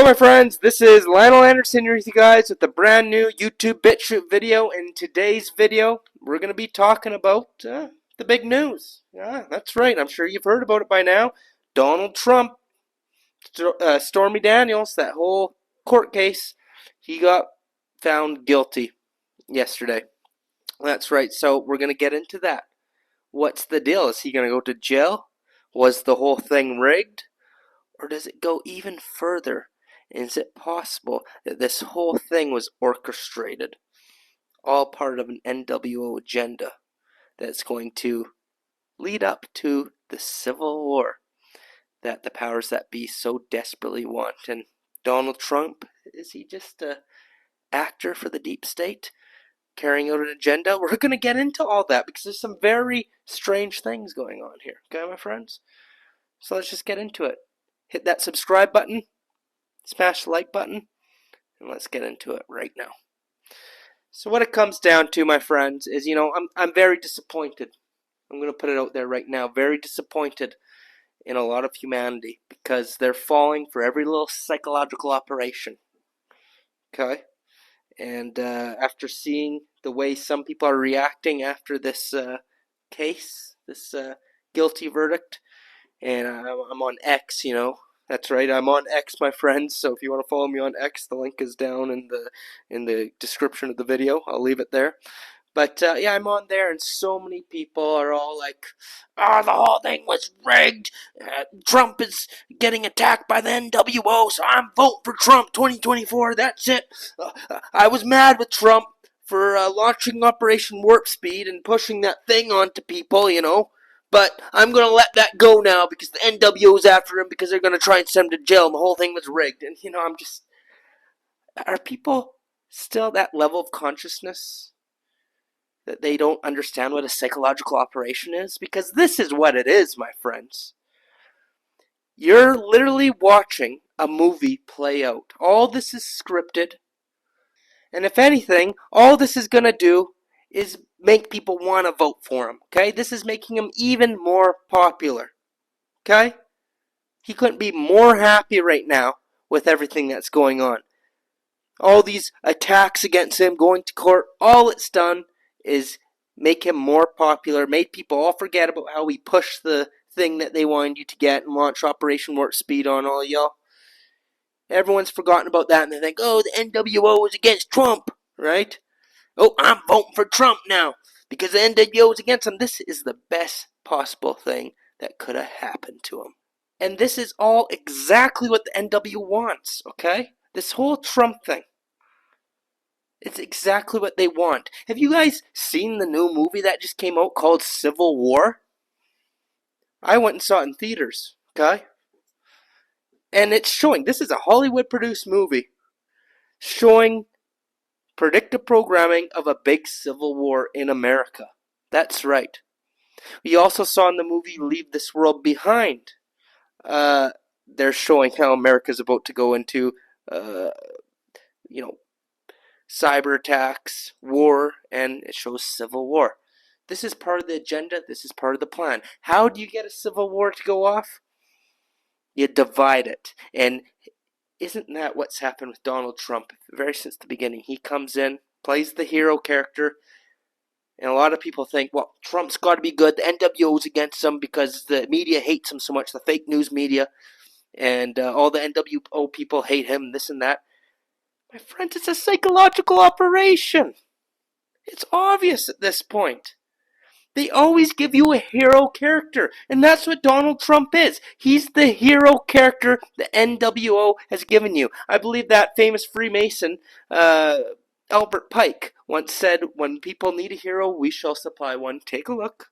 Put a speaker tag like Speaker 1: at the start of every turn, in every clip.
Speaker 1: my friends, this is Linol Anderson here with you guys with a brand new YouTube BitChute video. In today's video, we're going to be talking about the big news. Yeah, that's right. I'm sure you've heard about it by now. Donald Trump, Stormy Daniels, that whole court case, he got found guilty yesterday. That's right. So we're going to get into that. What's the deal? Is he going to go to jail? Was the whole thing rigged? Or does it go even further? Is it possible that this whole thing was orchestrated? All part of an NWO agenda that's going to lead up to the Civil War that the powers that be so desperately want. And Donald Trump, is he just an actor for the deep state carrying out an agenda? We're going to get into all that because there's some very strange things going on here. Okay, my friends? So let's just get into it. Hit that subscribe button, smash the like button, and let's get into it right now. So what it comes down to, my friends, is, I'm very disappointed. I'm going to put it out there right now. Very disappointed in a lot of humanity because they're falling for every little psychological operation. Okay? And after seeing the way some people are reacting after this case, this guilty verdict, and I'm on X, That's right, I'm on X, my friends. So if you want to follow me on X, the link is down in the description of the video. I'll leave it there. But yeah, I'm on there, and so many people are all like, the whole thing was rigged. Trump is getting attacked by the NWO, so I'm voting for Trump 2024. That's it. I was mad with Trump for launching Operation Warp Speed and pushing that thing onto people, But I'm going to let that go now because the NWO's after him because they're going to try and send him to jail and the whole thing was rigged. And, I'm just... Are people still that level of consciousness that they don't understand what a psychological operation is? Because this is what it is, my friends. You're literally watching a movie play out. All this is scripted. And if anything, all this is going to do is make people want to vote for him, okay? This is making him even more popular, okay? He couldn't be more happy right now with everything that's going on. All these attacks against him, going to court, all it's done is make him more popular, made people all forget about how he pushed the thing that they wanted you to get and launch Operation Warp Speed on all y'all. Everyone's forgotten about that and they think, the NWO is against Trump, right? I'm voting for Trump now because the NWO is against him. This is the best possible thing that could have happened to him. And this is all exactly what the NWO wants, okay? This whole Trump thing. It's exactly what they want. Have you guys seen the new movie that just came out called Civil War? I went and saw it in theaters, okay? And it's showing, this is a Hollywood-produced movie, showing predictive programming of a big civil war in America. That's right. We also saw in the movie Leave This World Behind. They're showing how America's about to go into, cyber attacks, war, and it shows civil war. This is part of the agenda. This is part of the plan. How do you get a civil war to go off? You divide it. And isn't that what's happened with Donald Trump? Very since the beginning. He comes in, plays the hero character, and a lot of people think, well, Trump's got to be good. The NWO's against him because the media hates him so much, the fake news media, and all the NWO people hate him, this and that. My friends, it's a psychological operation. It's obvious at this point. They always give you a hero character, and that's what Donald Trump is. He's the hero character the NWO has given you. I believe that famous Freemason, Albert Pike, once said, when people need a hero, we shall supply one. Take a look.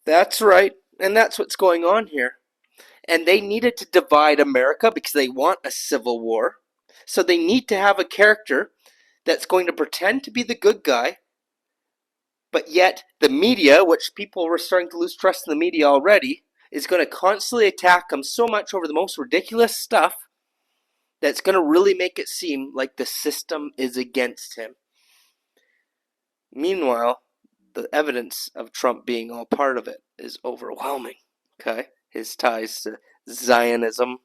Speaker 1: That's right, and that's what's going on here. And they needed to divide America because they want a civil war. So they need to have a character that's going to pretend to be the good guy, but yet the media, which people were starting to lose trust in the media already, is going to constantly attack him so much over the most ridiculous stuff that's going to really make it seem like the system is against him. Meanwhile, the evidence of Trump being all part of it is overwhelming. Okay, his ties to Zionism,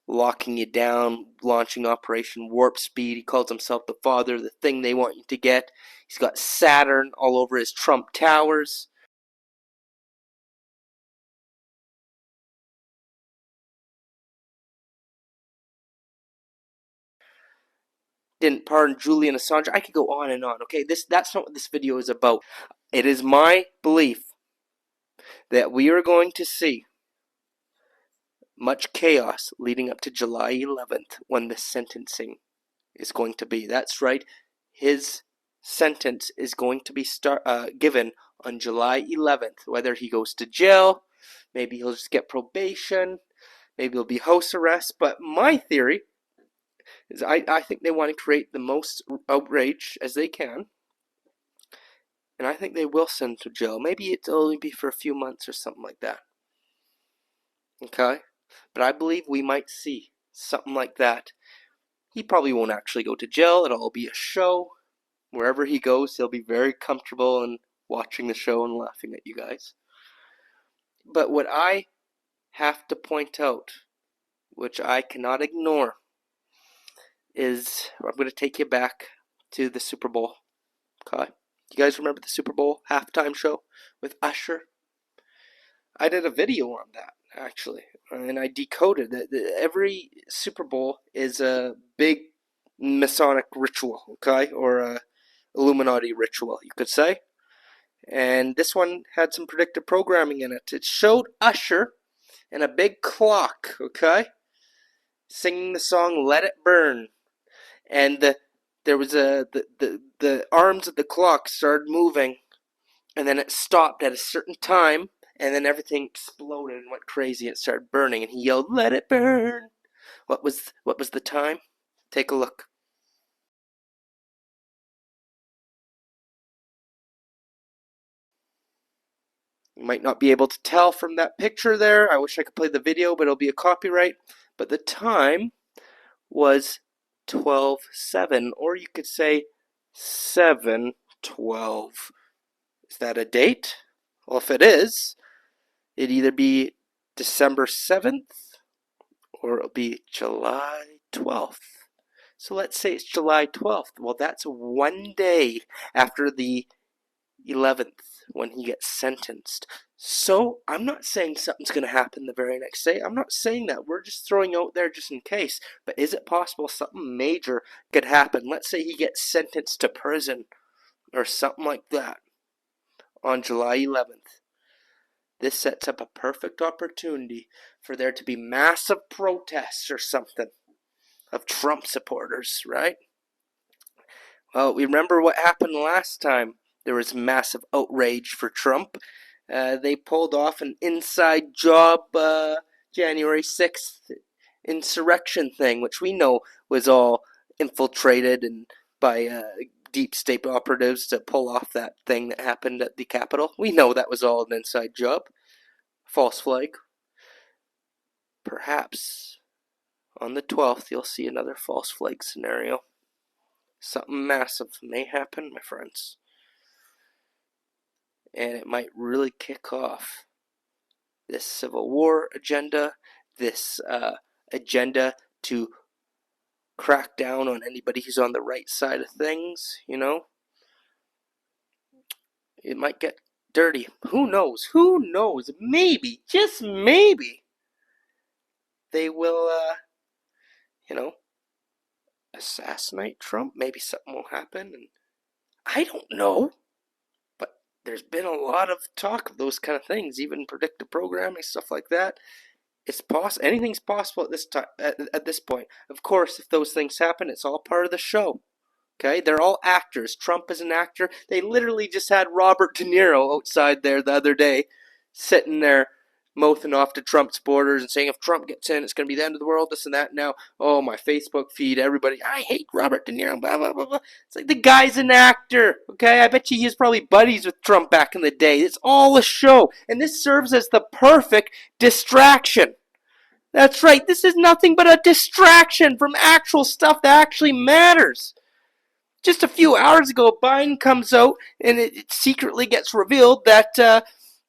Speaker 1: locking you down, launching Operation Warp Speed. He calls himself the father of the thing they want you to get. He's got Saturn all over his Trump towers. Didn't pardon Julian Assange. I could go on and on. Okay, that's not what this video is about. It is my belief that we are going to see much chaos leading up to July 11th when the sentencing is going to be. That's right. His sentence is going to be given on July 11th. Whether he goes to jail, maybe he'll just get probation, maybe he'll be house arrest. But my theory is I think they want to create the most outrage as they can. And I think they will send him to jail. Maybe it'll only be for a few months or something like that. Okay? But I believe we might see something like that. He probably won't actually go to jail. It'll all be a show. Wherever he goes, he'll be very comfortable in watching the show and laughing at you guys. But what I have to point out, which I cannot ignore, is I'm going to take you back to the Super Bowl. Okay? You guys remember the Super Bowl halftime show with Usher? I did a video on that, actually, and I decoded that every Super Bowl is a big Masonic ritual, okay, or a Illuminati ritual, you could say. And this one had some predictive programming in it. It showed Usher and a big clock, okay, singing the song "Let It Burn," and the arms of the clock started moving, and then it stopped at a certain time, and then everything exploded and went crazy. It started burning, and he yelled, "Let it burn!" What was the time? Take a look. You might not be able to tell from that picture there. I wish I could play the video, but it'll be a copyright. But the time was 12:07, or you could say 7:12. Is that a date? Well, if it is, it'd either be December 7th or it'll be July 12th. So let's say it's July 12th. Well, that's one day after the 11th when he gets sentenced. So I'm not saying something's going to happen the very next day. I'm not saying that. We're just throwing out there just in case. But is it possible something major could happen? Let's say he gets sentenced to prison or something like that on July 11th. This sets up a perfect opportunity for there to be massive protests or something of Trump supporters, right? Well, we remember what happened last time. There was massive outrage for Trump. They pulled off an inside job January 6th insurrection thing, which we know was all infiltrated and by deep state operatives to pull off that thing that happened at the Capitol. We know that was all an inside job. False flag. Perhaps on the 12th you'll see another false flag scenario. Something massive may happen, my friends. And it might really kick off this Civil War agenda, this agenda to crack down on anybody who's on the right side of things, you know. It might get dirty. Who knows? Who knows? Maybe, just maybe, they will, assassinate Trump. Maybe something will happen. And I don't know. But there's been a lot of talk of those kind of things, even predictive programming, stuff like that. It's possible. Anything's possible at this time. At this point, of course, if those things happen, it's all part of the show. Okay, they're all actors. Trump is an actor. They literally just had Robert De Niro outside there the other day, sitting there mouthing off to Trump supporters and saying if Trump gets in, it's going to be the end of the world, this and that. Now, oh, my Facebook feed, everybody, I hate Robert De Niro, blah, blah, blah, blah. It's like the guy's an actor, okay? I bet you he was probably buddies with Trump back in the day. It's all a show, and this serves as the perfect distraction. That's right, this is nothing but a distraction from actual stuff that actually matters. Just a few hours ago, Biden comes out and it secretly gets revealed that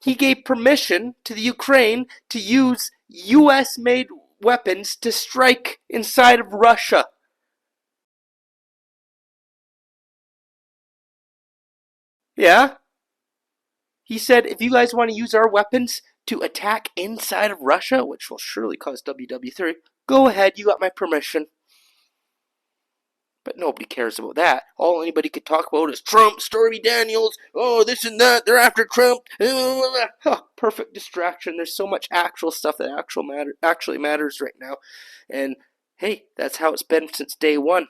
Speaker 1: He gave permission to the Ukraine to use US-made weapons to strike inside of Russia. Yeah? He said, if you guys want to use our weapons to attack inside of Russia, which will surely cause WW3, go ahead, you got my permission. But nobody cares about that. All anybody could talk about is Trump, Stormy Daniels, oh, this and that, they're after Trump. Huh, perfect distraction. There's so much actual stuff that actually matters right now. And hey, that's how it's been since day one.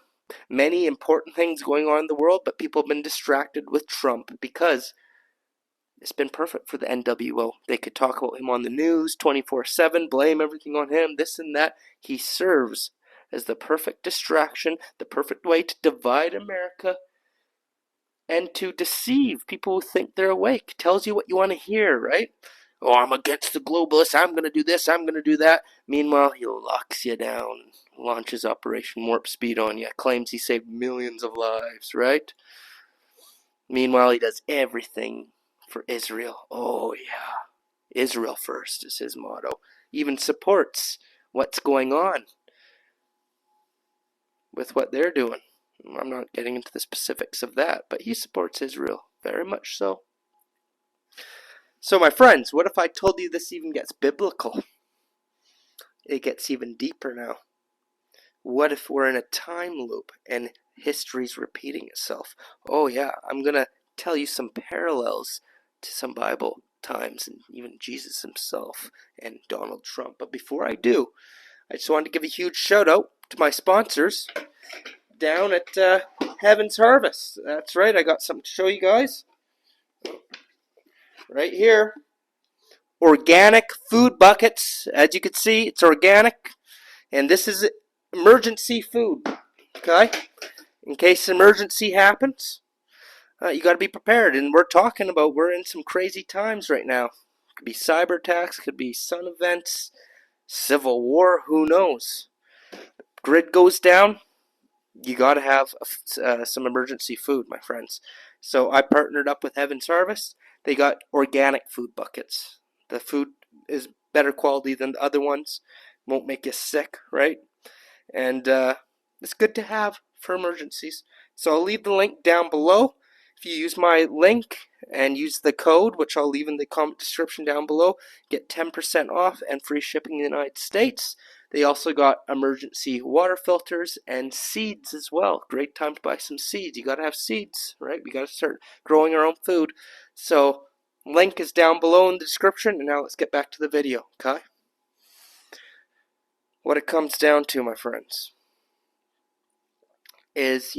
Speaker 1: Many important things going on in the world, but people have been distracted with Trump because it's been perfect for the NWO. They could talk about him on the news 24/7, blame everything on him, this and that. He serves as the perfect distraction, the perfect way to divide America and to deceive people who think they're awake. Tells you what you want to hear, right? Oh, I'm against the globalists. I'm going to do this. I'm going to do that. Meanwhile, he locks you down, launches Operation Warp Speed on you, claims he saved millions of lives, right? Meanwhile, he does everything for Israel. Oh, yeah. Israel first is his motto. Even supports what's going on with what they're doing. I'm not getting into the specifics of that, but he supports Israel, very much so. So, my friends, what if I told you this even gets biblical? It gets even deeper now. What if we're in a time loop and history's repeating itself? Oh, yeah, I'm going to tell you some parallels to some Bible times and even Jesus himself and Donald Trump. But before I do, I just wanted to give a huge shout out to my sponsors down at Heaven's Harvest. That's right, I got something to show you guys. Right here. Organic food buckets. As you can see, it's organic. And this is emergency food. Okay? In case an emergency happens, you got to be prepared. And we're in some crazy times right now. Could be cyber attacks, could be sun events, civil war, who knows? Grid goes down, you got to have some emergency food, my friends. So I partnered up with Heaven's Harvest. They got organic food buckets. The food is better quality than the other ones. Won't make you sick, right? And it's good to have for emergencies. So I'll leave the link down below. If you use my link and use the code, which I'll leave in the comment description down below, get 10% off and free shipping in the United States. They also got emergency water filters and seeds as well. Great time to buy some seeds. You got to have seeds, right? We got to start growing our own food. So link is down below in the description. And now let's get back to the video, okay? What it comes down to, my friends, is,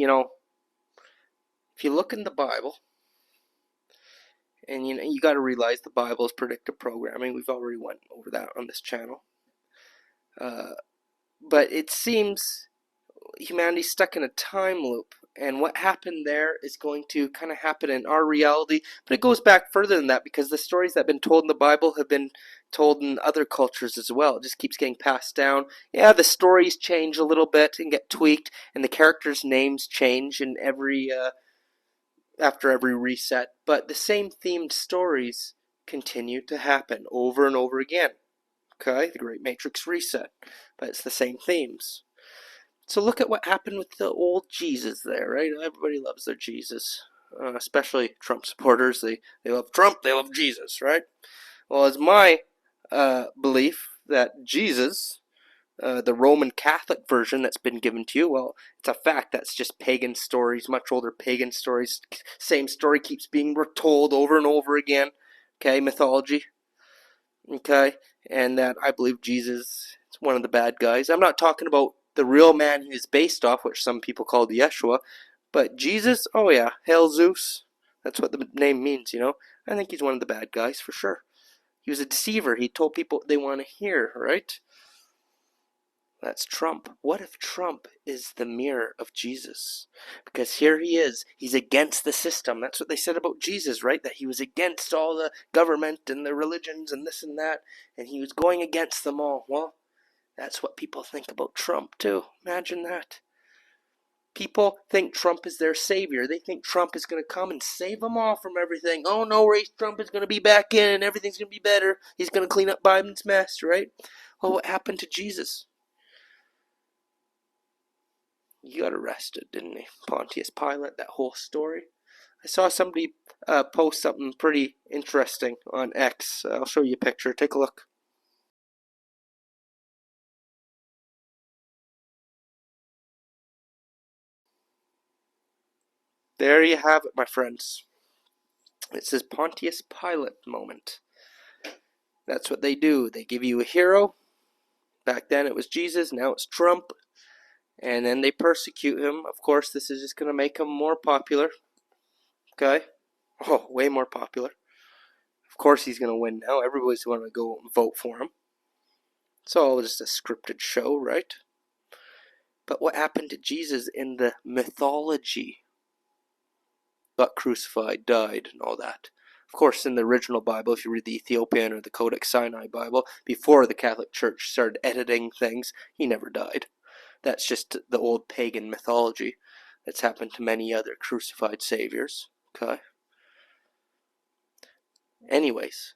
Speaker 1: if you look in the Bible, and you got to realize the Bible is predictive programming. We've already went over that on this channel. But it seems humanity's stuck in a time loop, and what happened there is going to kind of happen in our reality. But it goes back further than that, because the stories that have been told in the Bible have been told in other cultures as well. It just keeps getting passed down. Yeah, the stories change a little bit and get tweaked, and the characters' names change in after every reset, but the same themed stories continue to happen over and over again. Okay, the Great Matrix Reset, but it's the same themes. So look at what happened with the old Jesus there, right? Everybody loves their Jesus, especially Trump supporters. They love Trump, they love Jesus, right? Well, it's my belief that Jesus, the Roman Catholic version that's been given to you, well, it's a fact. That's just pagan stories, much older pagan stories. Same story keeps being retold over and over again. Okay, mythology. Okay, and that I believe Jesus is one of the bad guys. I'm not talking about the real man he is based off, which some people call Yeshua, but Jesus, oh yeah, Hail Zeus. That's what the name means, I think he's one of the bad guys for sure. He was a deceiver. He told people what they want to hear, right? That's Trump. What if Trump is the mirror of Jesus? Because here he is. He's against the system. That's what they said about Jesus, right? That he was against all the government and the religions and this and that. And he was going against them all. Well, that's what people think about Trump, too. Imagine that. People think Trump is their savior. They think Trump is going to come and save them all from everything. Oh no, Trump is going to be back in and everything's going to be better. He's going to clean up Biden's mess, right? Well, what happened to Jesus? He got arrested, didn't he? Pontius Pilate, that whole story. I saw somebody post something pretty interesting on X. I'll show you a picture. Take a look. There you have it, my friends. It says Pontius Pilate moment. That's what they do. They give you a hero. Back then it was Jesus, now it's Trump. And then they persecute him. Of course, this is just going to make him more popular. Okay? Oh, way more popular. Of course he's going to win now. Everybody's going to go and vote for him. It's all just a scripted show, right? But what happened to Jesus in the mythology? Got crucified, died, and all that. Of course, in the original Bible, if you read the Ethiopian or the Codex Sinai Bible, before the Catholic Church started editing things, he never died. That's just the old pagan mythology that's happened to many other crucified saviors. Okay? Anyways,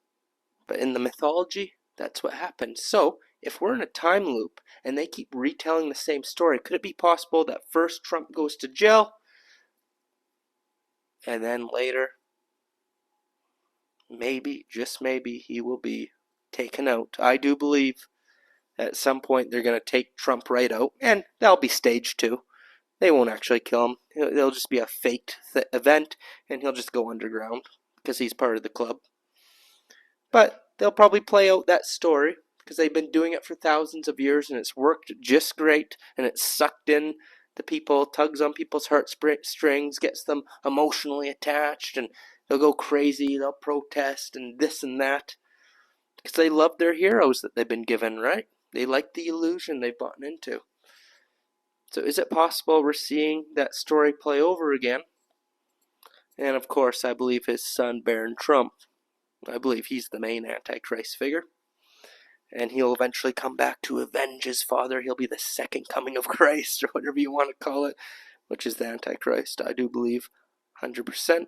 Speaker 1: but in the mythology, that's what happened. So, if we're in a time loop and they keep retelling the same story, could it be possible that first Trump goes to jail and then later, maybe, just maybe, he will be taken out? I do believe at some point they're going to take Trump right out, and that'll be staged too. They won't actually kill him. It'll just be a faked event, and he'll just go underground because he's part of the club. But they'll probably play out that story because they've been doing it for thousands of years, and it's worked just great, and it's sucked in the people, tugs on people's heartstrings, gets them emotionally attached, and they'll go crazy, they'll protest, and this and that because they love their heroes that they've been given, right? They like the illusion they've bought into. So is it possible we're seeing that story play over again? And of course, I believe his son, Baron Trump, I believe he's the main Antichrist figure. And he'll eventually come back to avenge his father. He'll be the second coming of Christ, or whatever you want to call it, which is the Antichrist. I do believe 100%.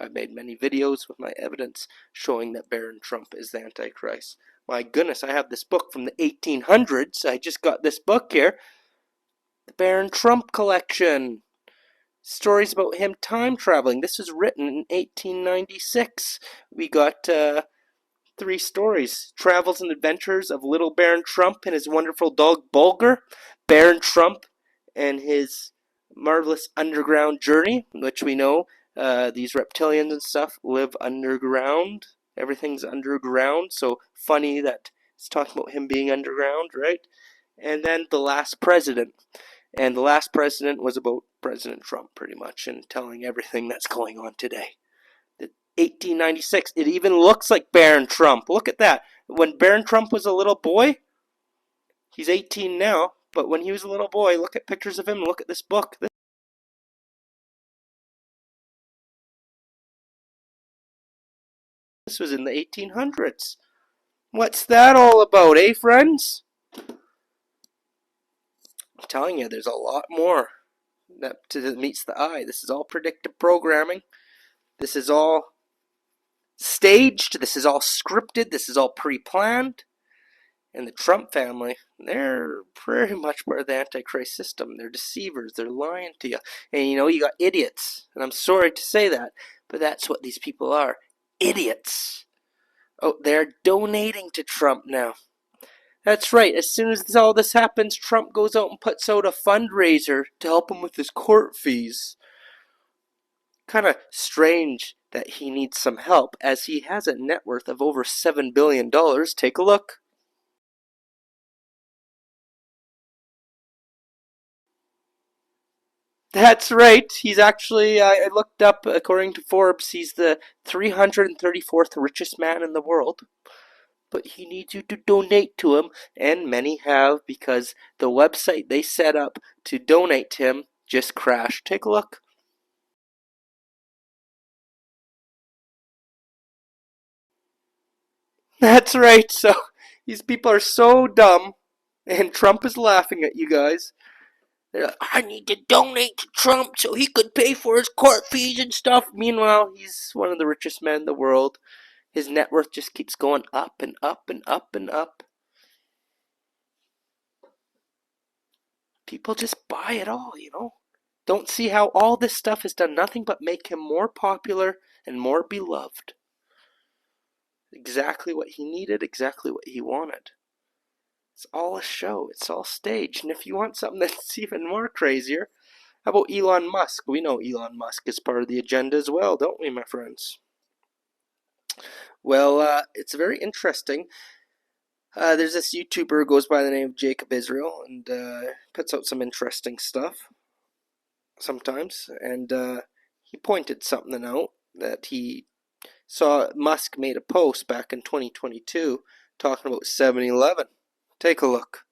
Speaker 1: I've made many videos with my evidence showing that Baron Trump is the Antichrist. My goodness, I have this book from the 1800s. I just got this book here. The Baron Trump collection. Stories about him time traveling. This was written in 1896. We got 3 stories. Travels and Adventures of Little Baron Trump and his wonderful dog Bulger. Baron Trump and his marvelous underground journey, which we know these reptilians and stuff live underground. Everything's underground, so funny that it's talking about him being underground, right? And then The Last President. And The Last President was about President Trump, pretty much, and telling everything that's going on today. 1896, it even looks like Baron Trump. Look at that. When Baron Trump was a little boy, he's 18 now, but when he was a little boy, look at pictures of him, look at this book. This was in the 1800s. What's that all about, eh, friends? I'm telling you, there's a lot more that meets the eye. This is all predictive programming. This is all staged. This is all scripted. This is all pre-planned. And the Trump family, they're pretty much part of the Antichrist system. They're deceivers. They're lying to you. And you got idiots. And I'm sorry to say that, but that's what these people are. Idiots. Oh, they're donating to Trump now. That's right. As soon as all this happens, Trump goes out and puts out a fundraiser to help him with his court fees. Kind of strange that he needs some help, as he has a net worth of over $7 billion. Take a look. That's right. He's actually, I looked up, according to Forbes, he's the 334th richest man in the world. But he needs you to donate to him, and many have, because the website they set up to donate to him just crashed. Take a look. That's right. So these people are so dumb, and Trump is laughing at you guys, They're like, I need to donate to Trump so he could pay for his court fees and stuff. Meanwhile, he's one of the richest men in the world. His net worth just keeps going up and up and up and up. People just buy it all, Don't see how all this stuff has done nothing but make him more popular and more beloved. Exactly what he needed, exactly what he wanted. It's all a show. It's all staged. And if you want something that's even more crazier, how about Elon Musk? We know Elon Musk is part of the agenda as well, don't we, my friends? Well, it's very interesting. There's this YouTuber who goes by the name of Jacob Israel and puts out some interesting stuff sometimes. And he pointed something out that he saw Musk made a post back in 2022 talking about 7-Eleven. Take a look.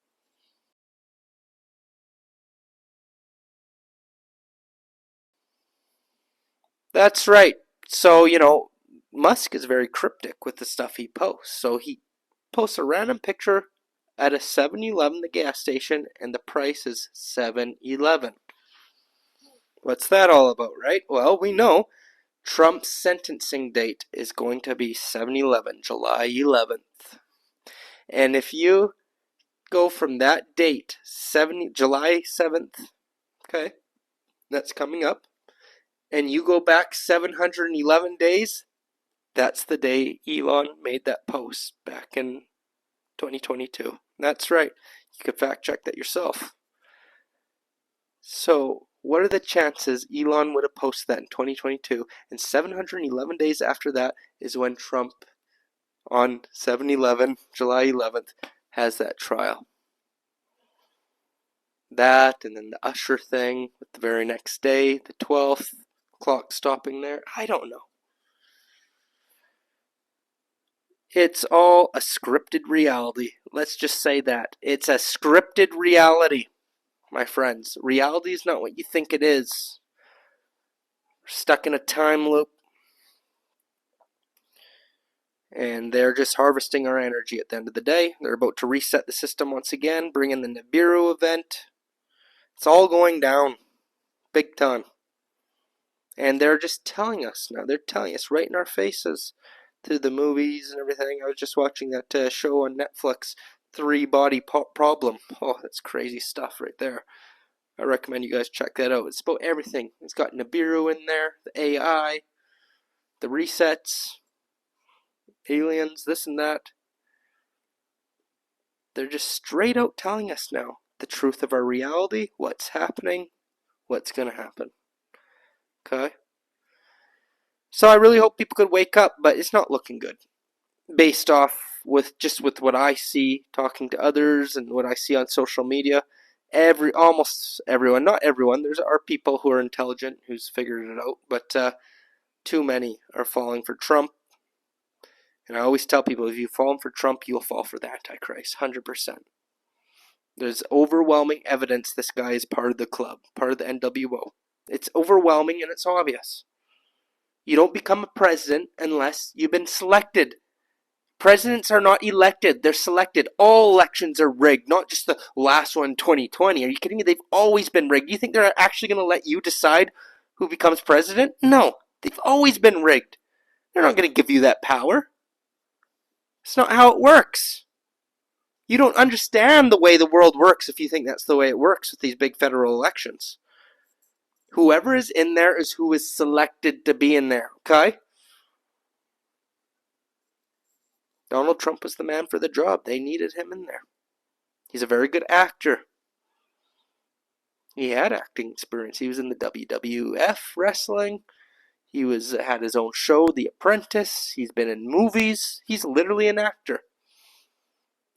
Speaker 1: That's right. So, Musk is very cryptic with the stuff he posts. So he posts a random picture at a 7-Eleven, the gas station, and the price is 7-Eleven. What's that all about, right? Well, we know Trump's sentencing date is going to be 7-Eleven, July 11th. And if you go from that date, July 7th, okay, that's coming up, and you go back 711 days, that's the day Elon made that post back in 2022. That's right. You could fact check that yourself. So, what are the chances Elon would have posted that in 2022, and 711 days after that is when Trump, on 7-11, July 11th, has that trial? That, and then the Usher thing with the very next day, the 12th, clock stopping there. I don't know. It's all a scripted reality. Let's just say that. It's a scripted reality, my friends. Reality is not what you think it is. We're stuck in a time loop, and they're just harvesting our energy at the end of the day. They're about to reset the system once again, bring in the Nibiru event. It's all going down, big time. And they're just telling us now. They're telling us right in our faces through the movies and everything. I was just watching that show on Netflix, Three Body Problem. Oh, that's crazy stuff right there. I recommend you guys check that out. It's about everything. It's got Nibiru in there, the AI, the resets, aliens, this and that. They're just straight out telling us now the truth of our reality, what's happening, what's going to happen. Okay? So I really hope people could wake up, but it's not looking good. Based off with what I see talking to others and what I see on social media, almost everyone, not everyone, there are people who are intelligent who's figured it out, but too many are falling for Trump. And I always tell people, if you fall for Trump, you'll fall for the Antichrist, 100%. There's overwhelming evidence this guy is part of the club, part of the NWO. It's overwhelming and it's obvious. You don't become a president unless you've been selected. Presidents are not elected, they're selected. All elections are rigged, not just the last one, 2020. Are you kidding me? They've always been rigged. You think they're actually going to let you decide who becomes president? No, they've always been rigged. They're not going to give you that power. It's not how it works. You don't understand the way the world works if you think that's the way it works with these big federal elections. Whoever is in there is who is selected to be in there, okay? Donald Trump was the man for the job. They needed him in there. He's a very good actor. He had acting experience. He was in the WWF wrestling. He had his own show, The Apprentice. He's been in movies. He's literally an actor.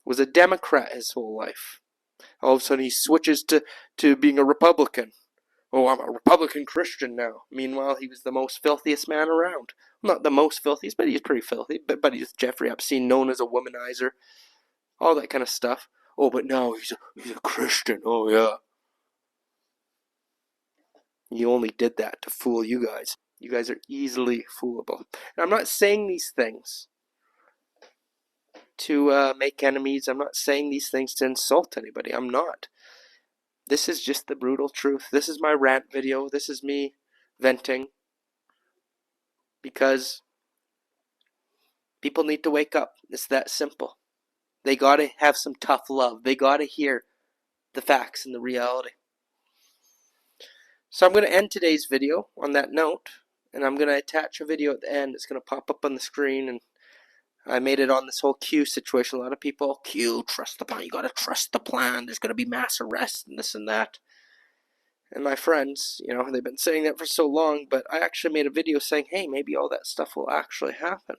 Speaker 1: Was a Democrat his whole life. All of a sudden he switches to being a Republican. Oh, I'm a Republican Christian now. Meanwhile, he was the most filthiest man around. Not the most filthiest, but he's pretty filthy. But he's Jeffrey Epstein, known as a womanizer. All that kind of stuff. Oh, but now he's a Christian. Oh, yeah. You only did that to fool you guys. You guys are easily foolable. And I'm not saying these things to make enemies. I'm not saying these things to insult anybody. I'm not. This is just the brutal truth. This is my rant video. This is me venting. Because people need to wake up. It's that simple. They gotta have some tough love. They gotta hear the facts and the reality. So I'm going to end today's video on that note, and I'm going to attach a video at the end. It's going to pop up on the screen, and I made it on this whole Q situation. A lot of people, Q, trust the plan. You got to trust the plan. There's going to be mass arrests and this and that. And my friends, they've been saying that for so long, but I actually made a video saying, hey, maybe all that stuff will actually happen.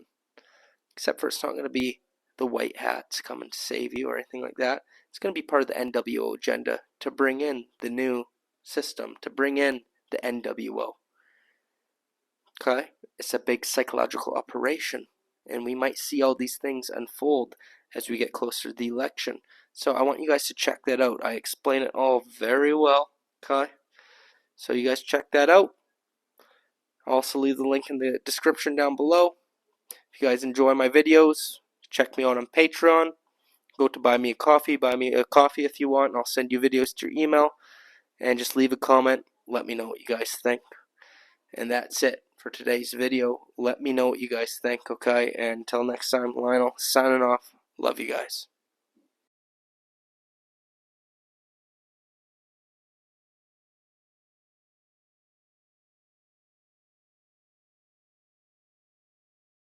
Speaker 1: Except for it's not going to be the white hats coming to save you or anything like that. It's going to be part of the NWO agenda to bring in the new system, to bring in the NWO. Okay? It's a big psychological operation, and we might see all these things unfold as we get closer to the election. So I want you guys to check that out. I explain it all very well. Okay? So you guys check that out. I'll also leave the link in the description down below. If you guys enjoy my videos, check me out on Patreon. Go to buy me a coffee if you want, and I'll send you videos to your email. And just leave a comment. Let me know what you guys think. And that's it for today's video. Let me know what you guys think, okay? And until next time, Lionel signing off. Love you guys.